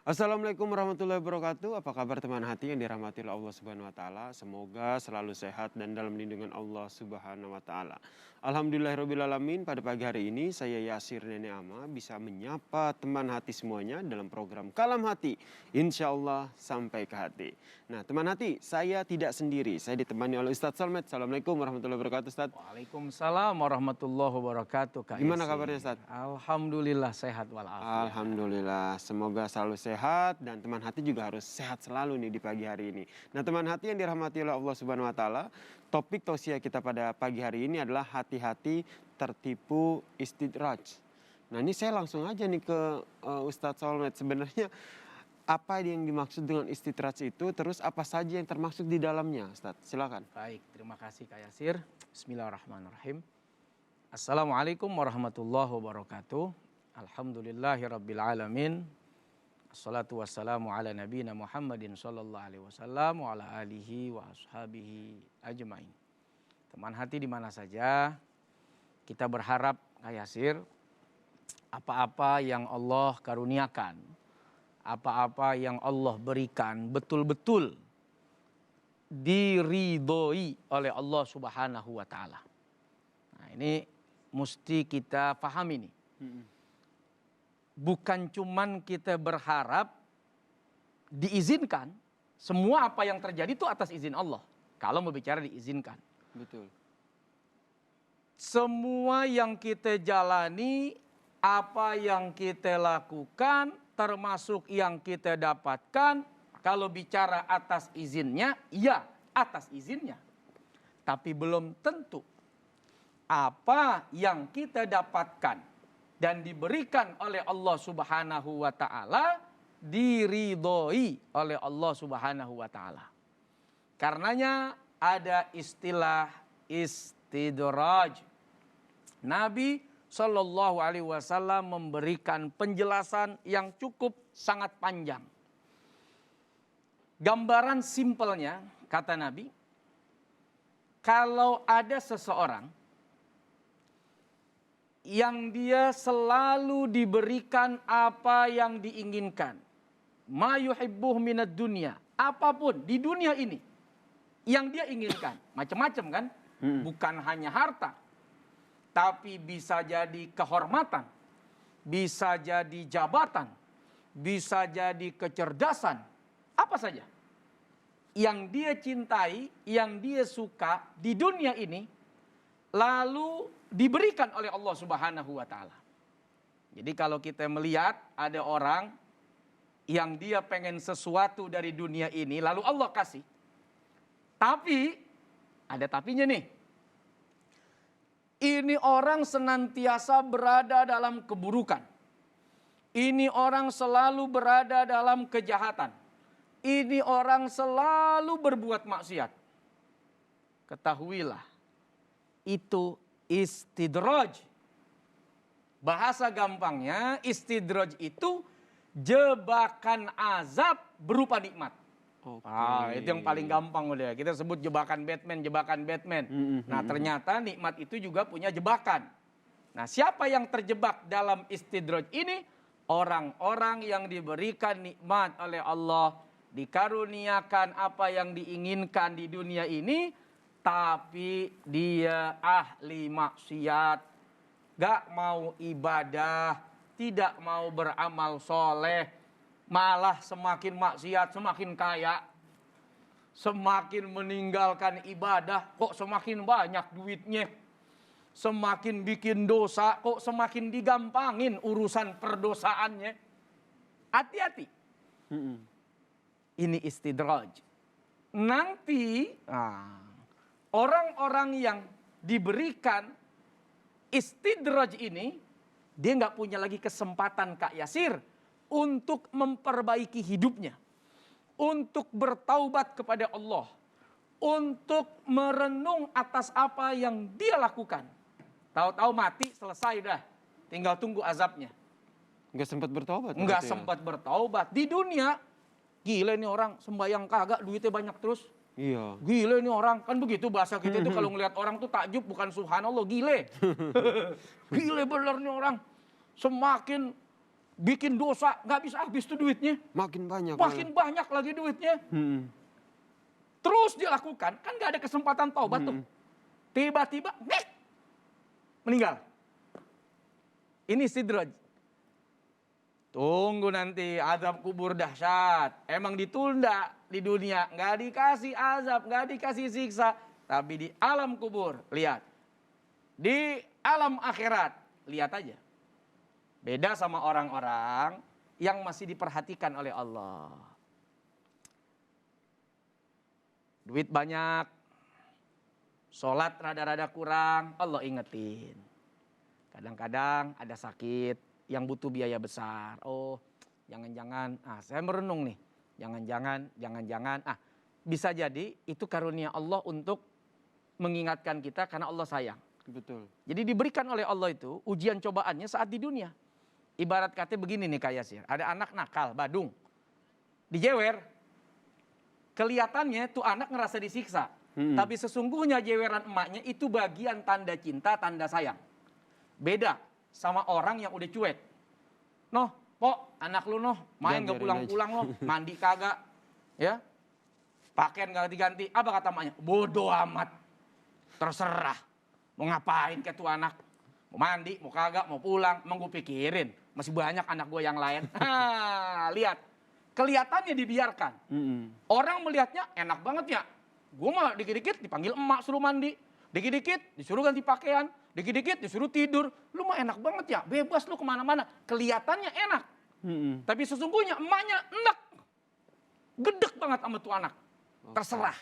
Assalamualaikum warahmatullahi wabarakatuh. Apa kabar teman hati yang dirahmati oleh Allah Subhanahu wa taala? Semoga selalu sehat dan dalam lindungan Allah Subhanahu wa taala. Alhamdulillahirabbil alamin. Pada pagi hari ini saya Yasir Nenek Ama bisa menyapa teman hati semuanya dalam program Kalam Hati. Insya Allah sampai ke hati. Nah, teman hati, saya tidak sendiri. Saya ditemani oleh Ustadz Solmed. Assalamualaikum warahmatullahi wabarakatuh, Ustadz. Waalaikumsalam warahmatullahi wabarakatuh, Kak Gimana Yasin. kabarnya, Ustadz? Alhamdulillah sehat walafiat. Alhamdulillah, semoga selalu sehat dan teman hati juga harus sehat selalu nih di pagi hari ini. Nah, teman hati yang dirahmati oleh Allah Subhanahu wa taala, topik tausiah kita pada pagi hari ini adalah hati-hati tertipu istidraj. Nah, ini saya langsung aja nih ke Ustadz Solmed. Sebenarnya apa yang dimaksud dengan istidraj itu, terus apa saja yang termasuk di dalamnya, Ustadz? Silakan. Baik, terima kasih Kak Yasir. Bismillahirrahmanirrahim. Assalamualaikum warahmatullahi wabarakatuh. Alhamdulillahirabbil alamin. Assalatu wassalamu ala nabiyina Muhammadin sallallahu alaihi wasallam wa ala alihi wa ashabihi ajmain. Teman hati di mana saja, kita berharap Kak Yasir, apa-apa yang Allah karuniakan, apa-apa yang Allah berikan betul-betul diridhoi oleh Allah Subhanahu wa taala. Nah, ini mesti kita pahami nih. Bukan cuman kita berharap diizinkan, semua apa yang terjadi itu atas izin Allah. Kalau mau bicara diizinkan. Betul. Semua yang kita jalani, apa yang kita lakukan, termasuk yang kita dapatkan, kalau bicara atas izinnya, ya atas izinnya. Tapi belum tentu apa yang kita dapatkan dan diberikan oleh Allah Subhanahu wa taala diridhoi oleh Allah Subhanahu wa taala. Karenanya ada istilah istidraj. Nabi Shallallahu alaihi wasallam memberikan penjelasan yang cukup sangat panjang. Gambaran simpelnya kata Nabi, kalau ada seseorang yang dia selalu diberikan apa yang diinginkan. Ma yuhibbuh minad dunya. Apapun di dunia ini yang dia inginkan. Macam-macam kan? Bukan hanya harta. Tapi bisa jadi kehormatan. Bisa jadi jabatan. Bisa jadi kecerdasan. Apa saja. Yang dia cintai, yang dia suka di dunia ini. Lalu diberikan oleh Allah Subhanahu wa taala. Jadi kalau kita melihat ada orang yang dia pengen sesuatu dari dunia ini lalu Allah kasih. Tapi ada tapinya nih. Ini orang senantiasa berada dalam keburukan. Ini orang selalu berada dalam kejahatan. Ini orang selalu berbuat maksiat. Ketahuilah, itu istidraj. Bahasa gampangnya istidraj itu jebakan azab berupa nikmat. Itu yang paling gampang udah. Kita sebut jebakan Batman. Nah, ternyata nikmat itu juga punya jebakan. Nah, siapa yang terjebak dalam istidraj ini? Orang-orang yang diberikan nikmat oleh Allah, dikaruniakan apa yang diinginkan di dunia ini, tapi dia ahli maksiat, gak mau ibadah, tidak mau beramal soleh, malah semakin maksiat semakin kaya, semakin meninggalkan ibadah kok semakin banyak duitnya, semakin bikin dosa kok semakin digampangin urusan perdosaannya. Hati-hati. Ini istidraj. Nanti orang-orang yang diberikan istidraj ini, dia nggak punya lagi kesempatan Kak Yasir untuk memperbaiki hidupnya, untuk bertaubat kepada Allah, untuk merenung atas apa yang dia lakukan. Tahu-tahu mati selesai dah, tinggal tunggu azabnya. Nggak sempat bertobat? Nggak sempat bertaubat di dunia. Gila nih orang sembahyang kagak, duitnya banyak terus. Iya. Gile nih orang, kan begitu bahasa kita itu kalau ngelihat orang tuh takjub bukan subhanallah, gile. Gile bener nih orang. Semakin bikin dosa, nggak bisa habis tuh duitnya. Makin banyak. Makin banyak lagi duitnya. Terus dilakukan, kan nggak ada kesempatan taubat tuh. Tiba-tiba, meninggal. Ini istidraj. Tunggu nanti azab kubur dahsyat. Emang ditunda di dunia, nggak dikasih azab, nggak dikasih siksa, tapi di alam kubur, lihat. Di alam akhirat, lihat aja. Beda sama orang-orang yang masih diperhatikan oleh Allah. Duit banyak, sholat rada-rada kurang, Allah ingetin. Kadang-kadang ada sakit yang butuh biaya besar. Oh, jangan-jangan, saya merenung nih. Jangan-jangan, bisa jadi itu karunia Allah untuk mengingatkan kita karena Allah sayang. Betul. Jadi diberikan oleh Allah itu ujian cobaannya saat di dunia. Ibarat kata begini nih Kak Yasir, ada anak nakal, badung, dijewer. Kelihatannya tuh anak ngerasa disiksa. Tapi sesungguhnya jeweran emaknya itu bagian tanda cinta, tanda sayang. Beda sama orang yang udah cuek. Noh, pok, anak lu noh, main gak pulang-pulang loh, mandi kagak. Ya, pakaian gak ganti-ganti. Apa kata emaknya? Bodoh amat. Terserah. Mau ngapain ke tuh anak? Mau mandi, mau kagak, mau pulang. Emang gue pikirin, masih banyak anak gue yang lain. Lihat. Kelihatannya dibiarkan. Orang melihatnya enak banget ya. Gue mah dikit-dikit dipanggil emak suruh mandi. Dikit-dikit disuruh ganti pakaian. Dikit-dikit disuruh tidur. Lu mah enak banget ya. Bebas lu kemana-mana. Kelihatannya enak. Tapi sesungguhnya emaknya enak. Gedek banget sama tuh anak. Terserah.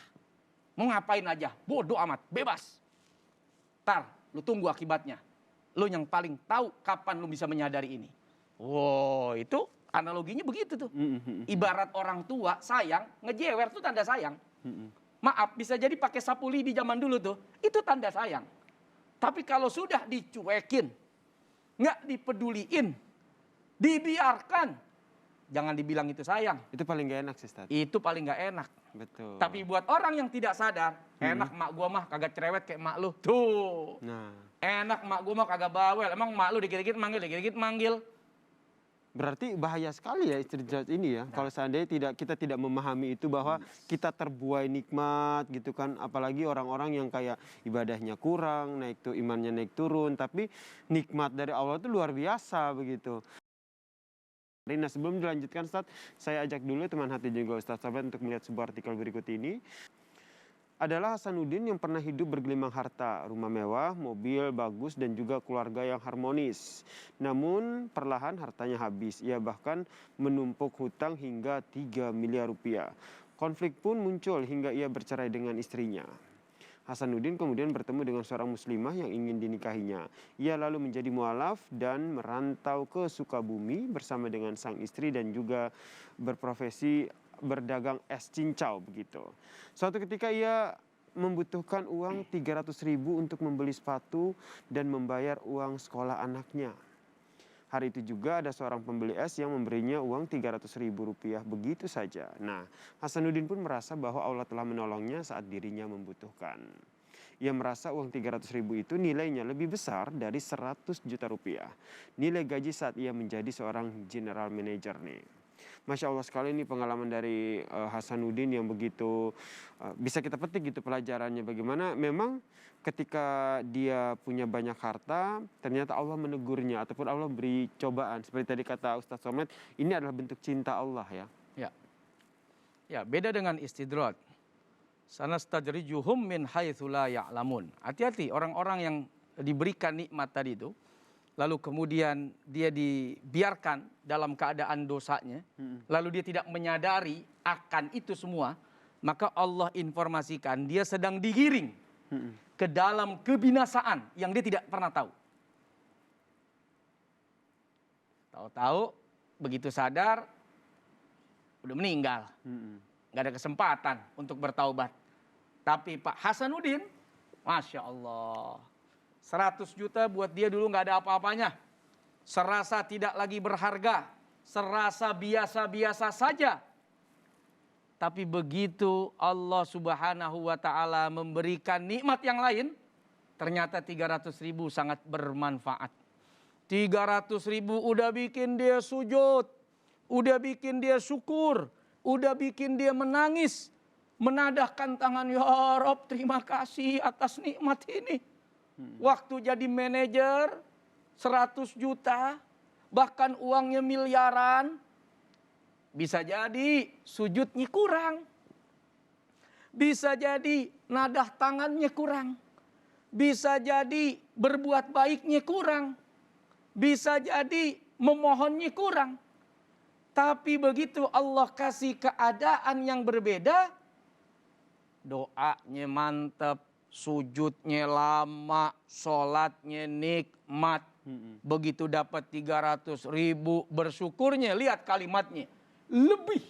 Mau ngapain aja. Bodoh amat. Bebas. Tar, lu tunggu akibatnya. Lu yang paling tahu kapan lu bisa menyadari ini. Wow, itu analoginya begitu tuh. Ibarat orang tua sayang, ngejewer tuh tanda sayang. Maaf, bisa jadi pakai sapu lidi zaman dulu tuh, itu tanda sayang. Tapi kalau sudah dicuekin, nggak dipeduliin, dibiarkan, jangan dibilang itu sayang. Itu paling gak enak sih, Ustaz. Itu paling gak enak. Betul. Tapi buat orang yang tidak sadar, enak mak gua mah kagak cerewet kayak mak lu. Tuh. Nah, Enak mak gua mah kagak bawel. Emang mak lu dikit-dikit manggil. berarti bahaya sekali ya istidraj ini ya. Kalau seandainya kita tidak memahami itu bahwa kita terbuai nikmat gitu kan. Apalagi orang-orang yang kayak ibadahnya kurang, imannya naik turun. Tapi nikmat dari Allah itu luar biasa begitu. Nah, sebelum dilanjutkan Ustaz, saya ajak dulu teman hati juga Ustaz Sabat untuk melihat sebuah artikel berikut ini. Adalah Hasanuddin yang pernah hidup bergelimang harta, rumah mewah, mobil bagus, dan juga keluarga yang harmonis. Namun perlahan hartanya habis, ia bahkan menumpuk hutang hingga 3 miliar rupiah. Konflik pun muncul hingga ia bercerai dengan istrinya. Hasanuddin kemudian bertemu dengan seorang muslimah yang ingin dinikahinya. Ia lalu menjadi mualaf dan merantau ke Sukabumi bersama dengan sang istri dan juga berprofesi berdagang es cincau begitu. Suatu ketika ia membutuhkan uang 300.000 untuk membeli sepatu dan membayar uang sekolah anaknya. Hari itu juga ada seorang pembeli es yang memberinya uang 300.000 rupiah begitu saja. Nah, Hasanuddin pun merasa bahwa Allah telah menolongnya saat dirinya membutuhkan. Ia merasa uang 300.000 itu nilainya lebih besar dari 100 juta rupiah. Nilai gaji saat ia menjadi seorang general manager nih. Masya Allah sekali ini pengalaman dari Hasanuddin yang begitu bisa kita petik gitu pelajarannya. Bagaimana memang ketika dia punya banyak harta, ternyata Allah menegurnya ataupun Allah beri cobaan. Seperti tadi kata Ustaz Somad, ini adalah bentuk cinta Allah ya. Ya, beda dengan istidraj. Sanastajrijuhum min haitsu la ya'lamun. Hati-hati orang-orang yang diberikan nikmat tadi itu, lalu kemudian dia dibiarkan dalam keadaan dosanya, lalu dia tidak menyadari akan itu semua, maka Allah informasikan dia sedang digiring ke dalam kebinasaan yang dia tidak pernah tahu. Tahu-tahu begitu sadar udah meninggal, nggak ada kesempatan untuk bertaubat. Tapi Pak Hasanuddin, Masya Allah, 100 juta buat dia dulu nggak ada apa-apanya. Serasa tidak lagi berharga, serasa biasa-biasa saja. Tapi begitu Allah Subhanahu wa Ta'ala memberikan nikmat yang lain, ternyata 300.000 sangat bermanfaat. 300.000 udah bikin dia sujud, udah bikin dia syukur, udah bikin dia menangis, menadahkan tangan, ya Rob terima kasih atas nikmat ini. Waktu jadi manajer 100 juta, bahkan uangnya miliaran, bisa jadi sujudnya kurang. Bisa jadi nadah tangannya kurang. Bisa jadi berbuat baiknya kurang. Bisa jadi memohonnya kurang. Tapi begitu Allah kasih keadaan yang berbeda, doanya mantap, sujudnya lama, sholatnya nikmat. Begitu dapat 300.000, bersyukurnya, lihat kalimatnya, lebih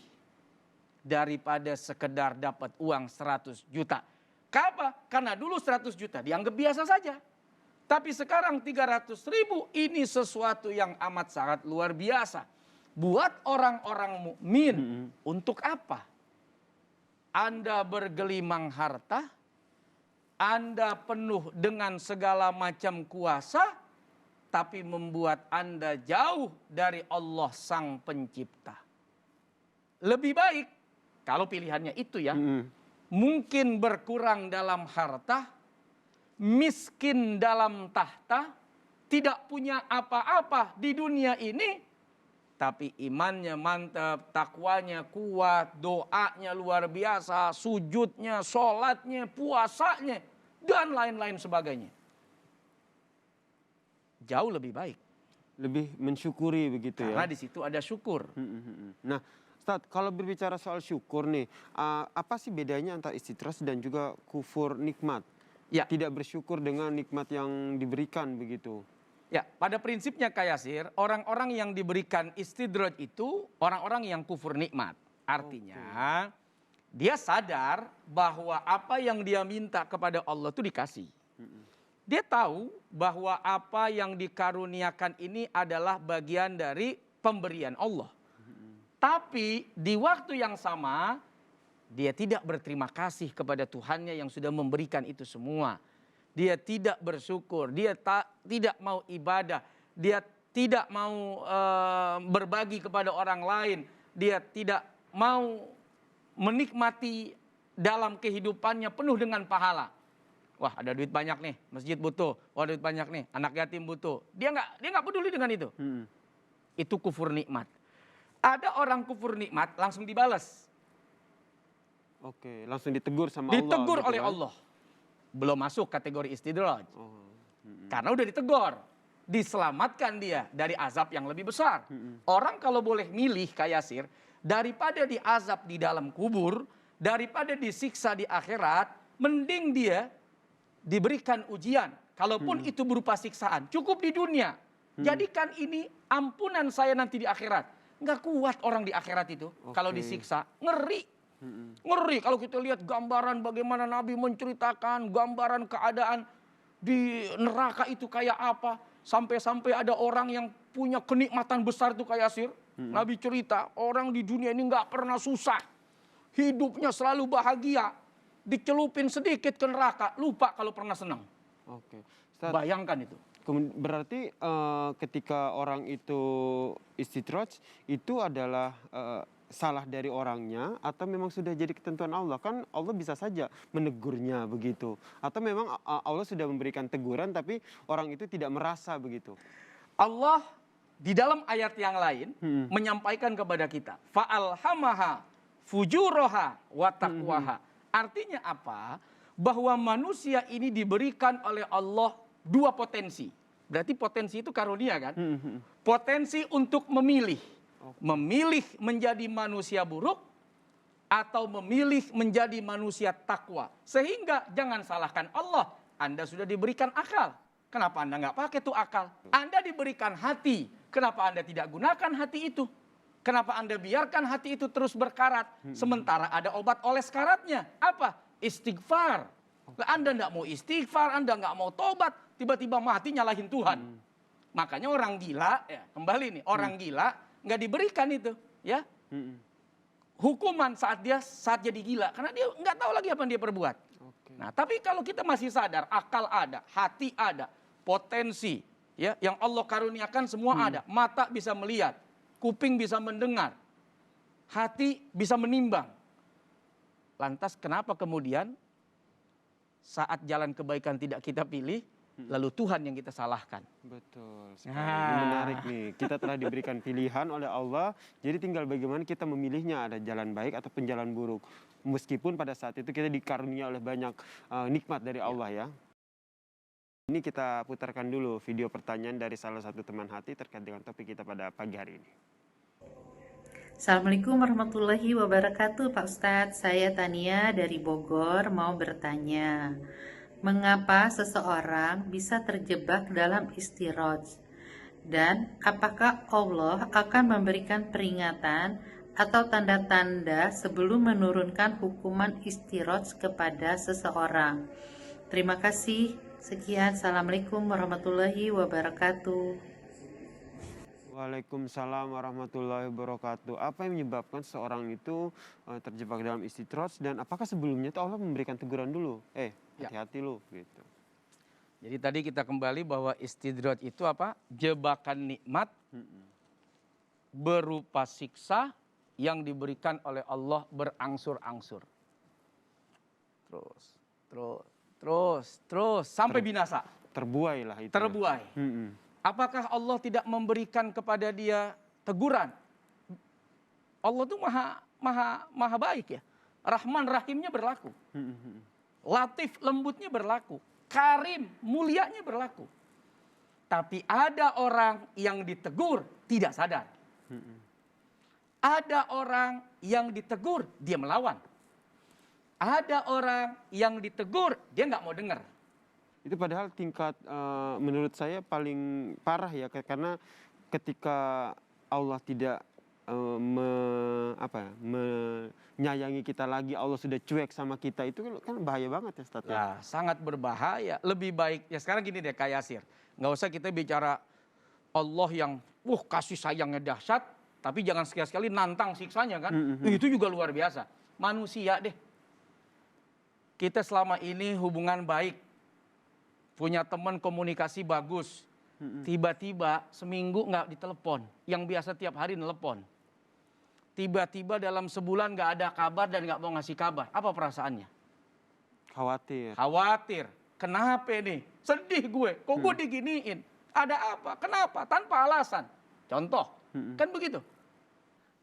daripada sekedar dapat uang 100 juta. Kenapa? Karena dulu 100 juta dianggap biasa saja. Tapi sekarang 300.000 ini sesuatu yang amat sangat luar biasa. Buat orang-orang mukmin, untuk apa? Anda bergelimang harta, Anda penuh dengan segala macam kuasa, tapi membuat Anda jauh dari Allah Sang Pencipta. Lebih baik, kalau pilihannya itu ya, mungkin berkurang dalam harta, miskin dalam tahta, tidak punya apa-apa di dunia ini, tapi imannya mantap, takwanya kuat, doanya luar biasa, sujudnya, sholatnya, puasanya, dan lain-lain sebagainya. Jauh lebih baik. Lebih mensyukuri begitu ya. Karena di situ ada syukur. Nah, Ustadz, kalau berbicara soal syukur nih, apa sih bedanya antara istidraj dan juga kufur nikmat? Ya. Tidak bersyukur dengan nikmat yang diberikan begitu. Ya, pada prinsipnya Kak Yasir, orang-orang yang diberikan istidraj itu orang-orang yang kufur nikmat. Artinya, dia sadar bahwa apa yang dia minta kepada Allah itu dikasih. Dia tahu bahwa apa yang dikaruniakan ini adalah bagian dari pemberian Allah. Tapi di waktu yang sama, dia tidak berterima kasih kepada Tuhannya yang sudah memberikan itu semua. Dia tidak bersyukur, dia tidak mau ibadah, dia tidak mau berbagi kepada orang lain, dia tidak mau menikmati dalam kehidupannya penuh dengan pahala. Wah, ada duit banyak nih, masjid butuh. Wah, duit banyak nih, anak yatim butuh. Dia nggak peduli dengan itu. Itu kufur nikmat. Ada orang kufur nikmat langsung dibalas. Oke, langsung ditegur sama Allah. Ditegur gitu oleh kan? Allah. Belum masuk kategori istidraj. Karena udah ditegur. Diselamatkan dia dari azab yang lebih besar. Orang kalau boleh milih Kak Yasir, daripada diazab di dalam kubur, daripada disiksa di akhirat, mending dia diberikan ujian. Kalaupun itu berupa siksaan, cukup di dunia. Jadikan ini ampunan saya nanti di akhirat. Nggak kuat orang di akhirat itu kalau disiksa. Ngeri. Ngeri kalau kita lihat gambaran bagaimana Nabi menceritakan gambaran keadaan di neraka itu kayak apa. Sampai-sampai ada orang yang punya kenikmatan besar itu Kak Yasir. Nabi cerita orang di dunia ini nggak pernah susah. Hidupnya selalu bahagia. Dicelupin sedikit ke neraka, lupa kalau pernah senang. Oke. Ustadz, Bayangkan itu. berarti ketika orang itu istidraj, itu adalah salah dari orangnya atau memang sudah jadi ketentuan Allah? Kan Allah bisa saja menegurnya begitu. Atau memang Allah sudah memberikan teguran tapi orang itu tidak merasa begitu. Allah di dalam ayat yang lain menyampaikan kepada kita, fa'alhamaha fujuroha wa taqwaha. Artinya apa? Bahwa manusia ini diberikan oleh Allah dua potensi. Berarti potensi itu karunia kan? Potensi untuk memilih. Memilih menjadi manusia buruk atau memilih menjadi manusia takwa. Sehingga jangan salahkan Allah. Anda sudah diberikan akal. Kenapa Anda nggak pakai tuh akal? Anda diberikan hati. Kenapa Anda tidak gunakan hati itu? Kenapa Anda biarkan hati itu terus berkarat? Sementara ada obat oles karatnya. Apa? Istighfar. Anda nggak mau istighfar, Anda nggak mau tobat. Tiba-tiba mati nyalahin Tuhan. Makanya orang gila, ya kembali nih, orang gila nggak diberikan itu, ya. Hukuman saat jadi gila, karena dia nggak tahu lagi apa yang dia perbuat. Nah, tapi kalau kita masih sadar, akal ada, hati ada, potensi, ya, yang Allah karuniakan semua ada. Mata bisa melihat, kuping bisa mendengar, hati bisa menimbang. Lantas kenapa kemudian saat jalan kebaikan tidak kita pilih, lalu Tuhan yang kita salahkan? Betul sekali. Ini menarik nih. Kita telah diberikan pilihan oleh Allah, jadi tinggal bagaimana kita memilihnya, ada jalan baik atau jalan buruk. Meskipun pada saat itu kita dikarunia oleh banyak nikmat dari Allah ya. Ini kita putarkan dulu video pertanyaan dari salah satu teman hati terkait dengan topik kita pada pagi hari ini. Assalamualaikum warahmatullahi wabarakatuh Pak Ustadz, saya Tania dari Bogor mau bertanya, mengapa seseorang bisa terjebak dalam istiraj? Dan apakah Allah akan memberikan peringatan atau tanda-tanda sebelum menurunkan hukuman istiraj kepada seseorang? Terima kasih, sekian, Assalamualaikum warahmatullahi wabarakatuh. Waalaikumsalam warahmatullahi wabarakatuh. Apa yang menyebabkan seorang itu terjebak dalam istidraj, dan apakah sebelumnya itu Allah memberikan teguran dulu? Hati-hati lu gitu. Jadi tadi kita kembali bahwa istidraj itu apa? Jebakan nikmat berupa siksa yang diberikan oleh Allah berangsur-angsur. Terus sampai binasa. Terbuai lah itu. Terbuai. Apakah Allah tidak memberikan kepada dia teguran? Allah itu maha baik ya. Rahman Rahimnya berlaku. Latif lembutnya berlaku. Karim mulianya berlaku. Tapi ada orang yang ditegur tidak sadar. Ada orang yang ditegur dia melawan. Ada orang yang ditegur dia nggak mau dengar. Itu padahal tingkat menurut saya paling parah ya, karena ketika Allah tidak menyayangi kita lagi, Allah sudah cuek sama kita, itu kan bahaya banget ya Ustaz. Ya, sangat berbahaya. Lebih baik ya sekarang gini deh Kak Yasir, nggak usah kita bicara Allah yang kasih sayangnya dahsyat, tapi jangan sekali-sekali nantang siksanya kan. Itu juga luar biasa. Manusia deh. Kita selama ini hubungan baik, punya teman komunikasi bagus, tiba-tiba seminggu nggak ditelepon, yang biasa tiap hari nelepon. Tiba-tiba dalam sebulan nggak ada kabar dan nggak mau ngasih kabar. Apa perasaannya? Khawatir. Kenapa nih? Sedih gue. Kok gue diginiin? Ada apa? Kenapa? Tanpa alasan. Contoh, kan begitu.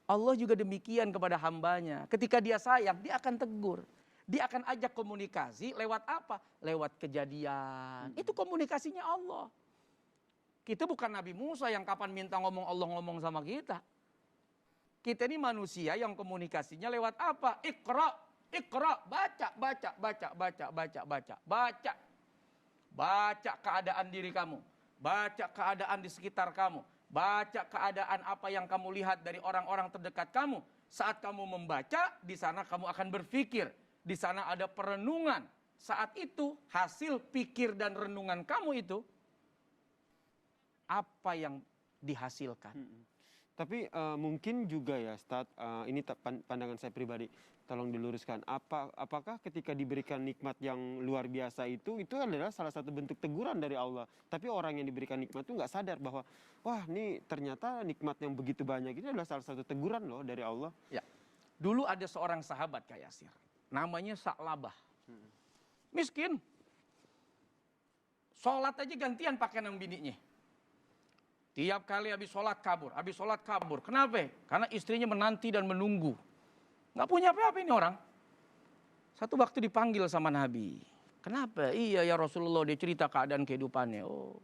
Allah juga demikian kepada hambanya. Ketika dia sayang, dia akan tegur. Dia akan ajak komunikasi lewat apa? Lewat kejadian. Itu komunikasinya Allah. Kita bukan Nabi Musa yang kapan minta ngomong Allah ngomong sama kita. Kita ini manusia yang komunikasinya lewat apa? Iqra, baca. Baca keadaan diri kamu. Baca keadaan di sekitar kamu. Baca keadaan apa yang kamu lihat dari orang-orang terdekat kamu. Saat kamu membaca, di sana kamu akan berpikir. Di sana ada perenungan. Saat itu hasil pikir dan renungan kamu itu apa yang dihasilkan. Tapi mungkin juga ya Ustaz, ini pandangan saya pribadi, tolong diluruskan. Apakah ketika diberikan nikmat yang luar biasa itu adalah salah satu bentuk teguran dari Allah. Tapi orang yang diberikan nikmat itu nggak sadar bahwa wah ini ternyata nikmat yang begitu banyak ini adalah salah satu teguran loh dari Allah. Ya. Dulu ada seorang sahabat Kak Yasir. Namanya Sa'labah. Miskin. Sholat aja gantian pakai nang bininya. Tiap kali habis sholat kabur. Kenapa? Karena istrinya menanti dan menunggu. Nggak punya apa-apa ini orang. Satu waktu dipanggil sama Nabi. Kenapa? Iya ya Rasulullah, dia cerita keadaan kehidupannya. Oh,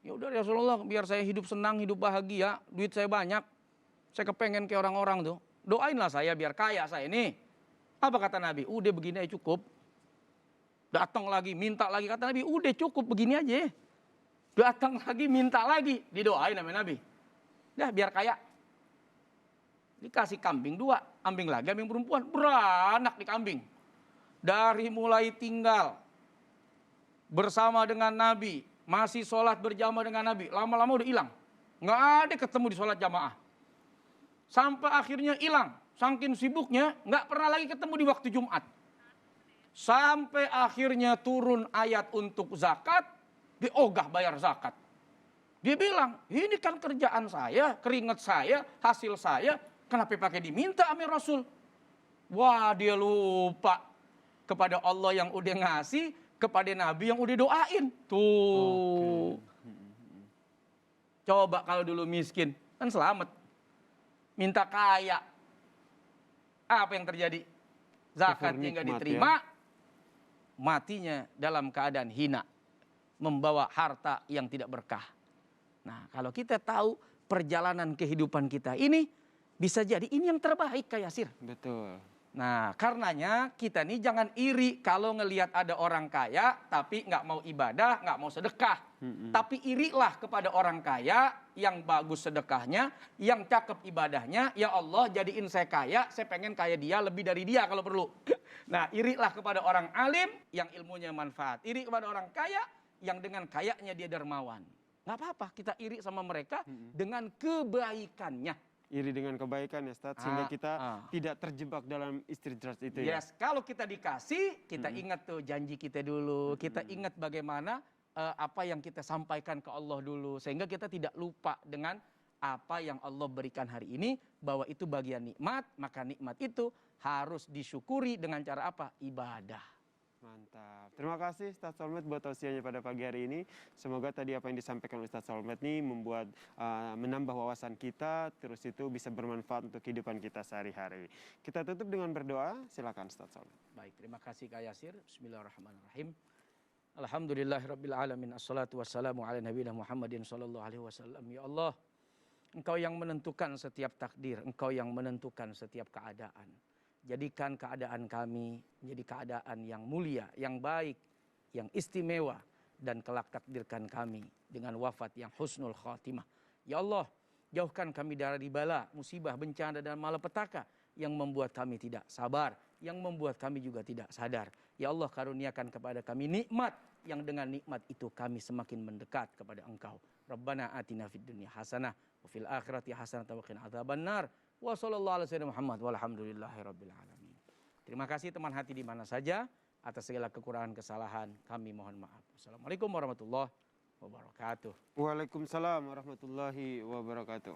ya udah ya Rasulullah, biar saya hidup senang, hidup bahagia, duit saya banyak. Saya kepengen kayak orang-orang tuh. Doainlah saya biar kaya saya nih. Apa kata Nabi? Udah begini aja cukup. Datang lagi, minta lagi. Kata Nabi, udah cukup begini aja. Datang lagi, minta lagi. Didoain sama Nabi. Dah biar kaya. Dikasih kambing 2. Ambing lagi, ambing perempuan. Beranak di kambing. Dari mulai tinggal bersama dengan Nabi. Masih sholat berjamaah dengan Nabi. Lama-lama udah hilang. Nggak ada ketemu di sholat jamaah. Sampai akhirnya hilang. Saking sibuknya, nggak pernah lagi ketemu di waktu Jumat. Sampai akhirnya turun ayat untuk zakat, diogah bayar zakat. Dia bilang, ini kan kerjaan saya, keringat saya, hasil saya, kenapa pakai diminta sama Rasul? Wah, dia lupa kepada Allah yang udah ngasih, kepada Nabi yang udah doain. Tuh. Coba kalau dulu miskin, kan selamat. Minta kaya. Apa yang terjadi? Zakatnya nggak diterima, matinya dalam keadaan hina. Membawa harta yang tidak berkah. Nah, kalau kita tahu perjalanan kehidupan kita ini, bisa jadi ini yang terbaik Kak Yasir. Betul. Nah, karenanya kita nih jangan iri kalau ngelihat ada orang kaya tapi nggak mau ibadah, nggak mau sedekah. Tapi irilah kepada orang kaya yang bagus sedekahnya, yang cakep ibadahnya. Ya Allah, jadiin saya kaya, saya pengen kaya dia, lebih dari dia kalau perlu. Nah, irilah kepada orang alim yang ilmunya manfaat. Iri kepada orang kaya yang dengan kayanya dia dermawan. Nggak apa-apa, kita iri sama mereka dengan kebaikannya. Iri dengan kebaikan ya Ustaz, sehingga kita tidak terjebak dalam istidraj itu ya. Yes, kalau kita dikasih, kita ingat tuh janji kita dulu, kita ingat bagaimana apa yang kita sampaikan ke Allah dulu, sehingga kita tidak lupa dengan apa yang Allah berikan hari ini, bahwa itu bagian nikmat, maka nikmat itu harus disyukuri dengan cara apa? Ibadah. Mantap. Terima kasih Ustaz Solmed buat tausiahnya pada pagi hari ini. Semoga tadi apa yang disampaikan oleh Ustaz Solmed ini membuat menambah wawasan kita, terus itu bisa bermanfaat untuk kehidupan kita sehari-hari. Kita tutup dengan berdoa. Silakan Ustaz Solmed. Baik, terima kasih Kak Yasir. Bismillahirrahmanirrahim. Alhamdulillahirabbil alamin. Assalatu wassalamu ala nabiyina Muhammadin sallallahu alaihi wasallam. Ya Allah, Engkau yang menentukan setiap takdir, Engkau yang menentukan setiap keadaan. Jadikan keadaan kami menjadi keadaan yang mulia, yang baik, yang istimewa. Dan kelak takdirkan kami dengan wafat yang husnul khatimah. Ya Allah, jauhkan kami dari bala, musibah, bencana, dan malapetaka yang membuat kami tidak sabar, yang membuat kami juga tidak sadar. Ya Allah, karuniakan kepada kami nikmat, yang dengan nikmat itu kami semakin mendekat kepada Engkau. Rabbana atina fid dunya hasanah, wa fil akhirati hasanah, wa qina adzabannar. Wa sallallahu alaihi wasallam Muhammad walhamdulillahi rabbil alamin. Terima kasih teman hati di mana saja, atas segala kekurangan kesalahan kami mohon maaf. Assalamualaikum warahmatullahi wabarakatuh. Waalaikumsalam warahmatullahi wabarakatuh.